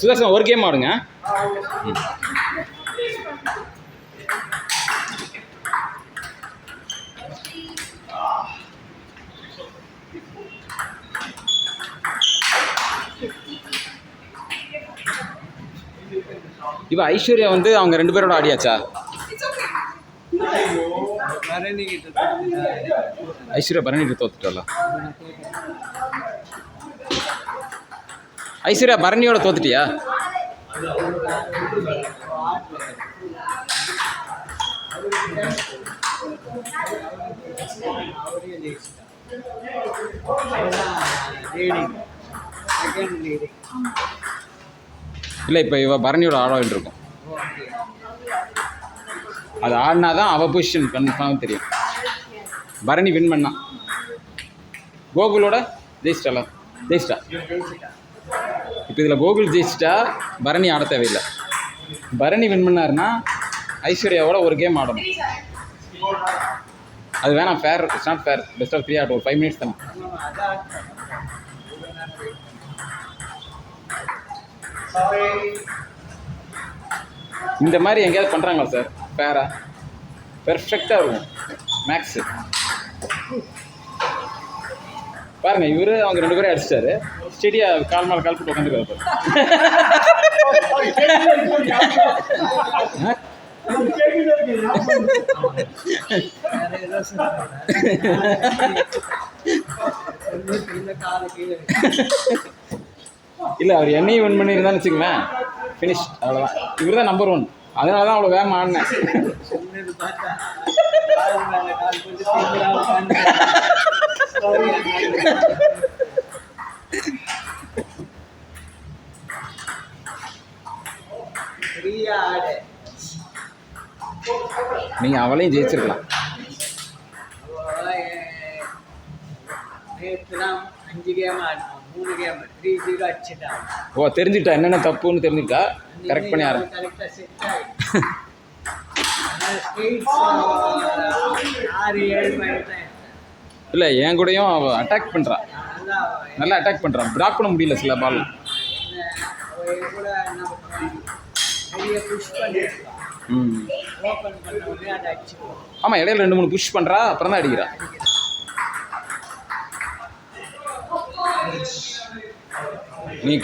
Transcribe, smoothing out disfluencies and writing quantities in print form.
சுதர்சன் ஒரு கேம் ஆடுங்க. இவ ஐஸ்வர்யா வந்து அவங்க 2 பேரோட ஆடியாச்சா? ஐஸ்வர்யா பரணிட்டு தோத்துட்டாளா? ஐஸ்வர்யா பரணியோட தோத்துட்டியா? இல்லை, இப்போ இவ பரணியோட ஆடிட்டு இருக்கும். அது ஆடினா தான் அவள் பொசிஷன் கன்ஃபார்ம் தெரியும். பரணி வின் பண்ணா. கோகுலோட ஜெயிச்சிட்டாளா? ஜெயிச்சிட்டா. இப்போ இதில் கோகுல் ஜெயிச்சிட்டா, பரணி ஆட தேவையில்லை. பரணி வின் பண்ணாருன்னா ஐஸ்வர்யாவோட ஒரு கேம் ஆடணும். அது வேணாம், fair. It's not fair. Best of 3 ஆட். ஒரு 5 மினிட்ஸ் தானே. இந்த மாதிரி எங்கேயாவது பண்ணுறாங்களா சார்? ஃபேரா பெர்ஃபெக்டாக இருக்கும். மேக்ஸு பாருங்கள், இவர் அவங்க 2 பேரும் அடிச்சிட்டாரு. ஸ்டெடியா கால் மேலே கால் போட்டு உட்காந்துருக்காரு. இல்லை, அவர் என்னையும் வின் பண்ணியிருந்தான்னு வச்சுங்களேன், ஃபினிஷ். அவ்வளோதான். இவர் தான் நம்பர் 1. அதனால தான் அவ்வளோ வேகமாக ஆடினேன். நீங்கள் அவளையும் ஜெயிச்சிருக்கலாம். ஓ, தெரிஞ்சுட்டா என்னென்ன தப்புன்னு தெரிஞ்சுட்டா கரெக்ட் பண்ணி இல்லை, என் கூடயும் அவள் அட்டாக் பண்ணுறான். நல்லா அட்டாக் பண்ணுறான். பிளாக் பண்ண முடியல சில பால். ஆமாம், இடையில 2-3 புஷ் பண்ணுறா, அப்புறம் தான் அடிக்கிறா. நீ